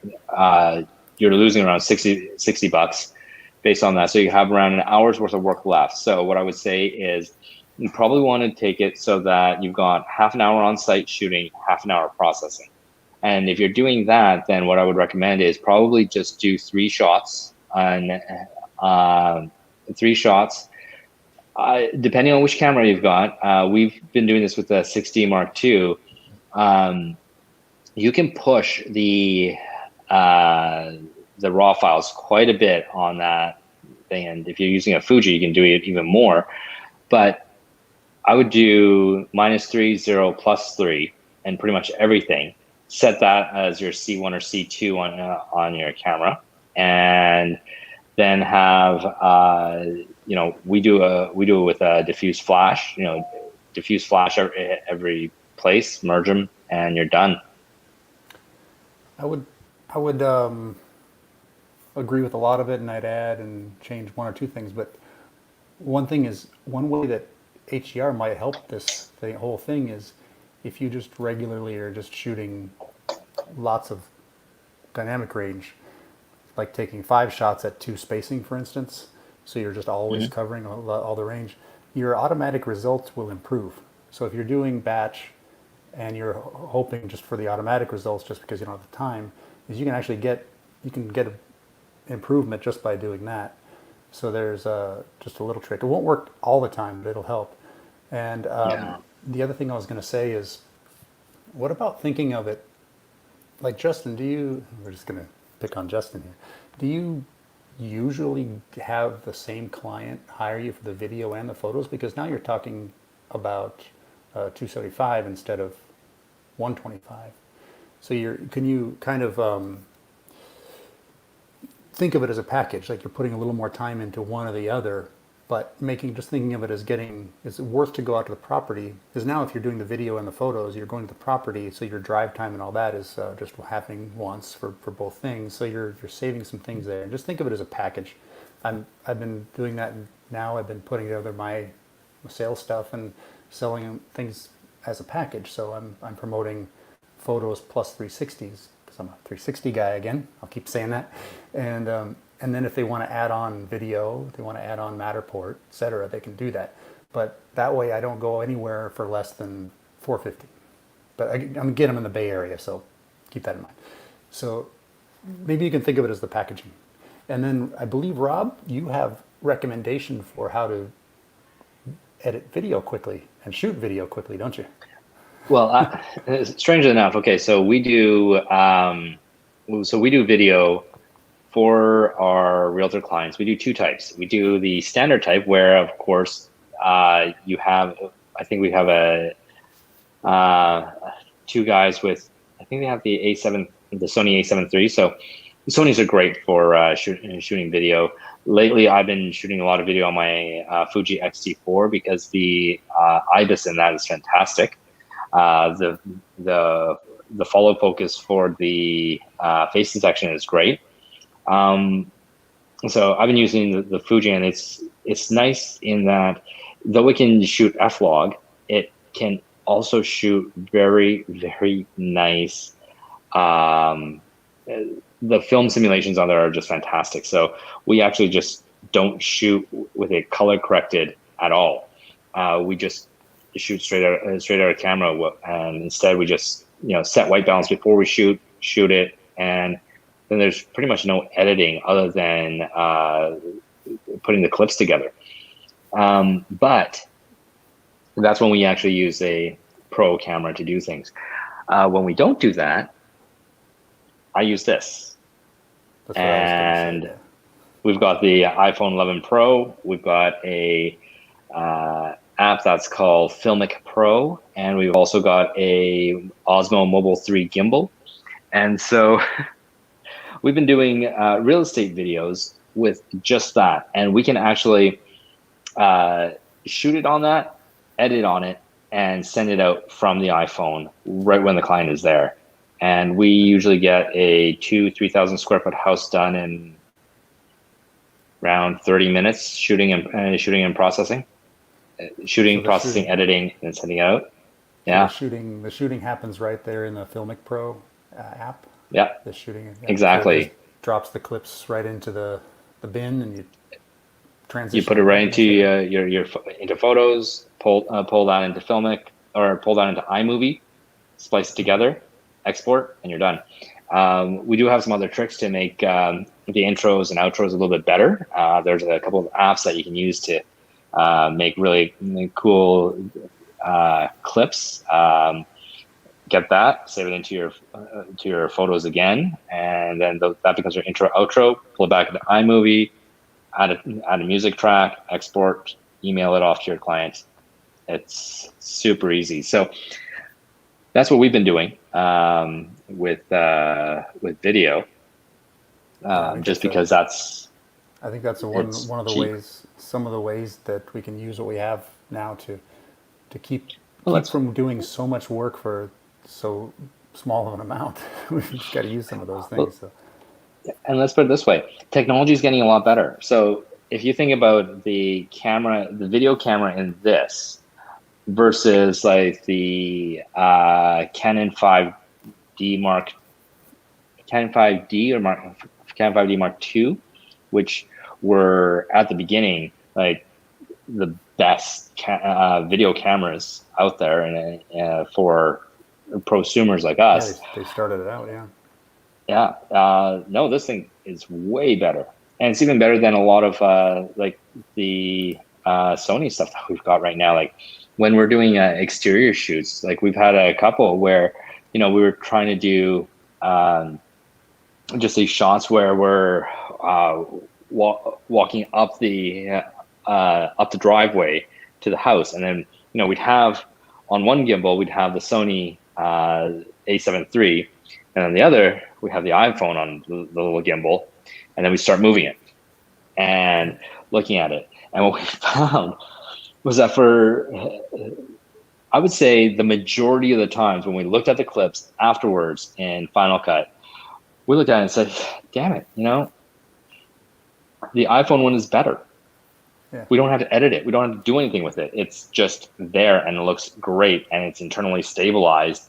You're losing around $60 based on that. So you have around an hour's worth of work left. So what I would say is you probably want to take it so that you've got half an hour on site shooting, half an hour processing. And if you're doing that, then what I would recommend is probably just do 3 shots on 3 shots. Depending on which camera you've got, we've been doing this with the 6D Mark II. You can push the raw files quite a bit on that thing, and if you're using a Fuji, you can do it even more. But I would do -3, 0, +3, and pretty much everything. Set that as your C1 or C2 on your camera, and then have we do it with a diffuse flash. Diffuse flash every place, merge them, and you're done. I would agree with a lot of it, and I'd add and change one or two things. But one way that HDR might help the whole thing is if you just regularly are just shooting lots of dynamic range, like taking 5 shots at 2 spacing, for instance, so you're just always covering all the range, your automatic results will improve. So if you're doing batch and you're hoping just for the automatic results just because you don't have the time, is you can actually get improvement just by doing that. So there's just a little trick. It won't work all the time, but it'll help. And the other thing I was going to say is, what about thinking of it, like Justin, we're just going to pick on Justin here. Do you usually have the same client hire you for the video and the photos? Because now you're talking about 275 instead of 125. So can you kind of think of it as a package, like you're putting a little more time into one or the other, but thinking of it as it's worth to go out to the property, because now if you're doing the video and the photos, you're going to the property, so your drive time and all that is just happening once for both things, so you're saving some things there. And just think of it as a package. I've been doing that now. I've been putting together my sales stuff and selling things as a package. So I'm promoting photos plus 360s, because I'm a 360 guy again. I'll keep saying that. And then if they want to add on video, if they want to add on Matterport, etc., they can do that. But that way I don't go anywhere for less than $450. But I'm getting them in the Bay Area, so keep that in mind. So maybe you can think of it as the packaging. And then I believe, Rob, you have recommendation for how to edit video quickly and shoot video quickly, don't you? Well, strangely enough, okay, so we do video for our realtor clients. We do 2 types. We do the standard type, where of course we have 2 guys with, I think they have the Sony A7 III. So the Sonys are great for shooting video. Lately, I've been shooting a lot of video on my Fuji X-T4 because the IBIS in that is fantastic. The follow focus for the face detection is great. So I've been using the Fuji, and it's nice in that though it can shoot f-log, it can also shoot very, very nice. The film simulations on there are just fantastic. So we actually just don't shoot with it color corrected at all. We just shoot straight out of camera, and instead we just set white balance before we shoot it, and then there's pretty much no editing other than putting the clips together. But that's when we actually use a pro camera to do things. When we don't do that, I use this. That's what I was gonna say. We've got the iPhone 11 Pro. We've got a app that's called Filmic Pro, and we've also got a Osmo Mobile 3 gimbal. And so we've been doing real estate videos with just that, and we can actually shoot it on that, edit on it, and send it out from the iPhone right when the client is there. And we usually get a 3,000 square foot house done in around 30 minutes, shooting and processing, processing, editing, and sending out. Yeah. So the shooting happens right there in the Filmic Pro app. Yeah. The shooting. Exactly. So it just drops the clips right into the bin, and you transition. You put it right into your into photos, pull that into Filmic or pull that into iMovie, splice it together, export, and you're done. We do have some other tricks to make the intros and outros a little bit better. There's a couple of apps that you can use to make really cool clips. Get that, save it into your photos again, and then that becomes your intro outro. Pull it back into iMovie, add a music track, export, email it off to your client. It's super easy. So that's what we've been doing with video, just because that's. I think that's one of the cheap. ways, some of the ways that we can use what we have now to keep Well, from doing so much work for so small of an amount. We've just got to use some of those things. So. And let's put it this way, technology is getting a lot better. So if you think about the video camera in this versus like the Canon 5D Canon 5D or Canon 5D Mark II, which were at the beginning like the best video cameras out there, and for prosumers like us. Yeah, they started it out, yeah. Yeah, no, this thing is way better, and it's even better than a lot of like the Sony stuff that we've got right now. Like when we're doing exterior shoots, like we've had a couple where we were trying to do just these shots where we're walking up the driveway to the house, and then we'd have on one gimbal we'd have the Sony A7 III, and on the other we have the iPhone on the little gimbal, and then we start moving it and looking at it. And what we found was that I would say the majority of the times when we looked at the clips afterwards in Final Cut, we looked at it and said, damn it, the iPhone one is better. Yeah. We don't have to edit it. We don't have to do anything with it. It's just there and it looks great and it's internally stabilized.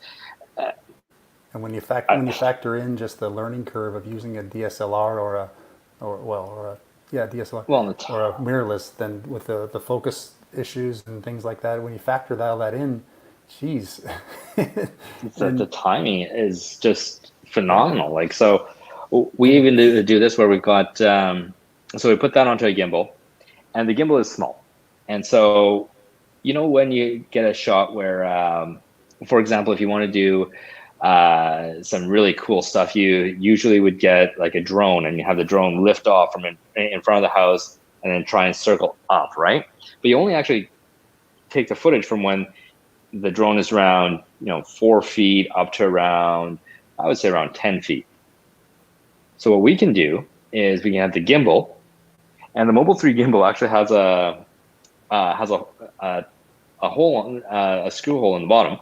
And when you factor in just the learning curve of using a DSLR or a DSLR or a mirrorless, then with the focus issues and things like that, when you factor all that in, geez, the timing is just phenomenal. Like, so we even do this where we've got so we put that onto a gimbal, and the gimbal is small, and so when you get a shot where for example, if you want to do some really cool stuff, you usually would get like a drone, and you have the drone lift off from in front of the house and then try and circle up, right? But you only actually take the footage from when the drone is around 4 feet up to around, I would say, around 10 feet. So what we can do is we can have the gimbal, and the Mobile 3 gimbal actually has a hole, a screw hole in the bottom.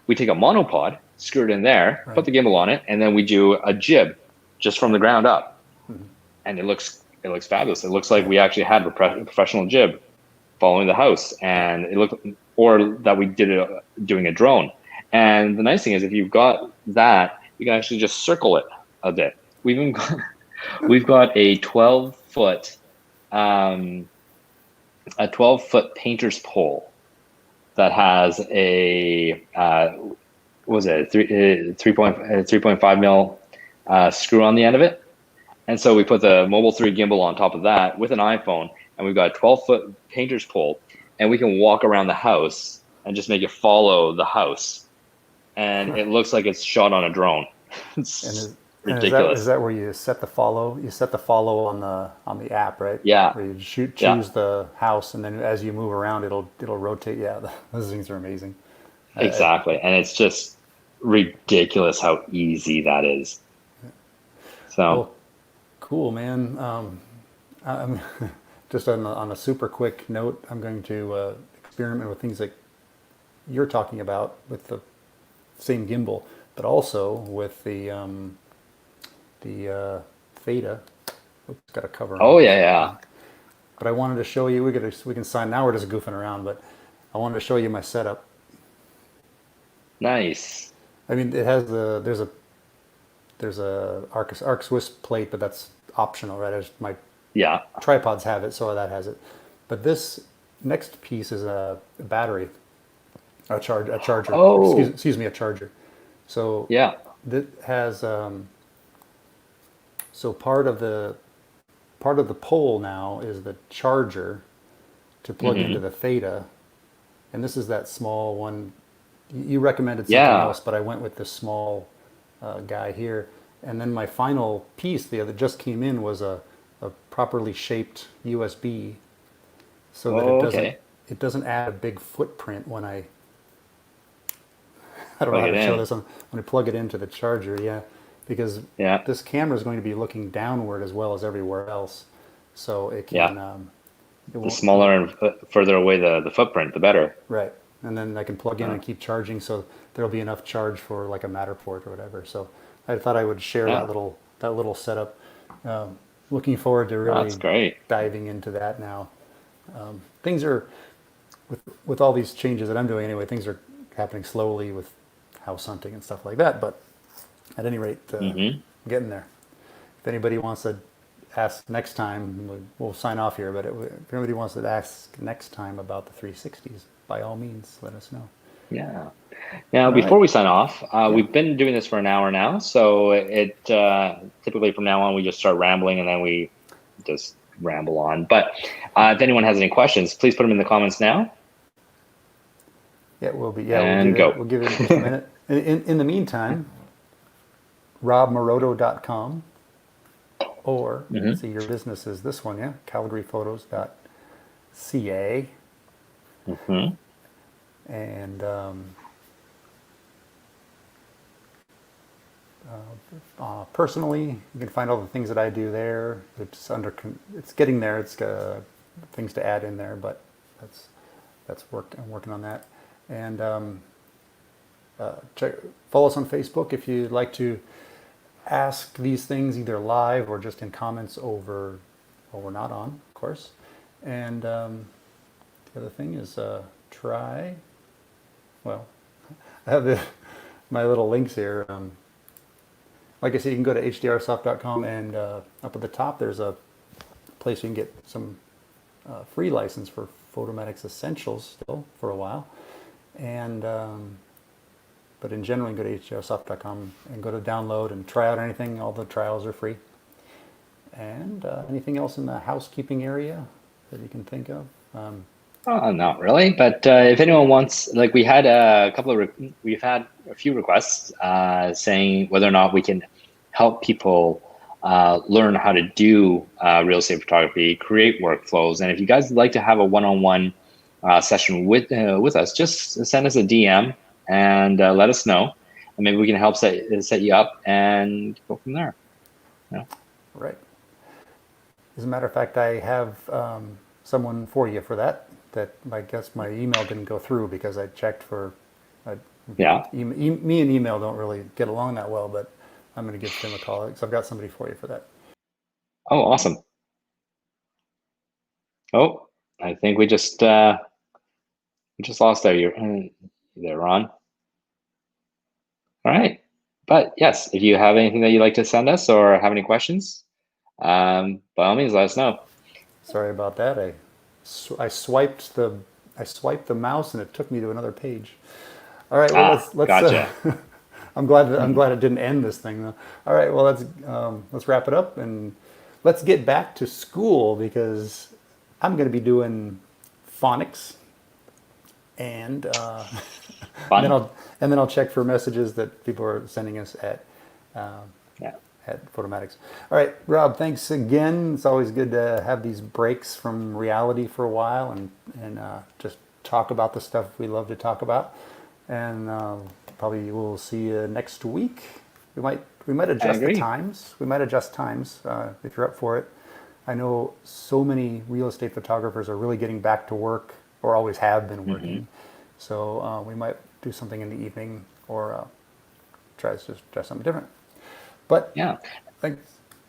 We take a monopod, screw it in there, right, put the gimbal on it, and then we do a jib just from the ground up. Mm-hmm. And it looks fabulous. It looks like we actually had a professional jib following the house, and it looked, or that we did it doing a drone. And the nice thing is, if you've got that, you can actually just circle it a bit. We've got a 12-foot painter's pole that has a 3.5 mil screw on the end of it. And so we put the Mobile 3 gimbal on top of that with an iPhone, and we've got a 12-foot painter's pole, and we can walk around the house and just make it follow the house. And it looks like it's shot on a drone. It's ridiculous. Is that where you set the follow? You set the follow on the app, right? Yeah. Where you choose the house, and then as you move around, it'll rotate. Yeah, those things are amazing. Exactly, and it's just ridiculous how easy that is. So. Well, cool, man. I'm just on a super quick note, I'm going to experiment with things like you're talking about with the same gimbal, but also with the Theta. Oops, got a cover. Oh yeah. But I wanted to show you. We can sign. Now we're just goofing around, but I wanted to show you my setup. Nice. I mean, it has there's a arc Swiss plate, but that's optional, right? My tripods have it, so that has it. But this next piece is a battery, a charger. Oh, Excuse me, a charger. So yeah. that has so part of the pole now is the charger to plug into Hmm. the Theta, and this is that small one. You recommended something Yeah. else, but I went with this small guy here. And then my final piece that just came in was a properly shaped USB, so that Oh, okay. it doesn't add a big footprint when I don't know Plug how it to show in. this when I plug it into the charger. Yeah, because Yeah. this camera is going to be looking downward as well as everywhere else, so it Yeah. can it The won't smaller and further away the footprint, the better. right. And then I can plug in Uh, and keep charging, so there'll be enough charge for like a Matterport or whatever. So I thought I would share yeah. that little setup. Looking forward to That's really great. diving into that now. Things are with all these changes that I'm doing anyway. Things are happening slowly with house hunting and stuff like that. But at any rate, Hmm. getting there. If anybody wants to ask next time, we'll sign off here. But if anybody wants to ask next time about the 360s, by all means, let us know. Yeah. Now, All before right. we sign off, Yeah. we've been doing this for an hour now. So it typically from now on, we just start rambling and then we just ramble on. But if anyone has any questions, please put them in the comments now Yeah, we'll be. Yeah, and go. we'll give it just a minute. In the meantime, robmoroto.com, or let's Hmm. see, your business is this one, yeah, calgaryphotos.ca, Hmm. and personally, you can find all the things that I do there. It's getting there. It's things to add in there, but that's work. I'm working on that, and check follow us on Facebook if you'd like to ask these things either live or just in comments over. Well, we're not on, of course, and the other thing is try. Well, I have my little links here. Like I said, you can go to hdrsoft.com, and up at the top there's a place you can get some free license for Photomatics Essentials still for a while. And but in general, you can go to hdrsoft.com and go to download and try out anything. All the trials are free. And anything else in the housekeeping area that you can think of? Not really, but if anyone wants, like we had a couple of, we've had a few requests saying whether or not we can help people learn how to do real estate photography, create workflows, and if you guys would like to have a one-on-one session with us, just send us a DM and let us know, and maybe we can help set you up and go from there. Yeah. Right. As a matter of fact, I have someone for you for that. That I guess my email didn't go through because I checked for. Yeah. Me and email don't really get along that well, but I'm going to give Tim a call because I've got somebody for you for that. Oh, awesome. Oh, I think we just lost there, Ron. All right. But yes, if you have anything that you'd like to send us or have any questions, by all means, let us know. Sorry about that. I swiped the mouse and it took me to another page. All right. Well, Ah, let's. gotcha. I'm glad it didn't end this thing though. All right. Well, let's wrap it up and let's get back to school because I'm going to be doing phonics and Fun. and then I'll check for messages that people are sending us Yeah. at Photomatics. All right, Rob, thanks again. It's always good to have these breaks from reality for a while and just talk about the stuff we love to talk about. And probably we'll see you next week. We might I adjust the agree. times. We might adjust times if you're up for it. I know so many real estate photographers are really getting back to work or always have been Hmm. working. So we might do something in the evening or try something different. But Yeah. thanks.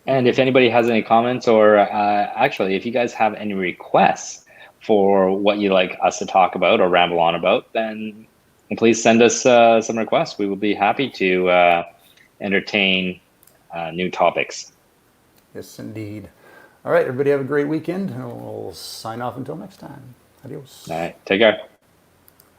And if anybody has any comments or actually, if you guys have any requests for what you'd like us to talk about or ramble on about, then please send us some requests. We will be happy to entertain new topics. Yes, indeed. All right, everybody have a great weekend. And we'll sign off until next time. Adios. All right, take care.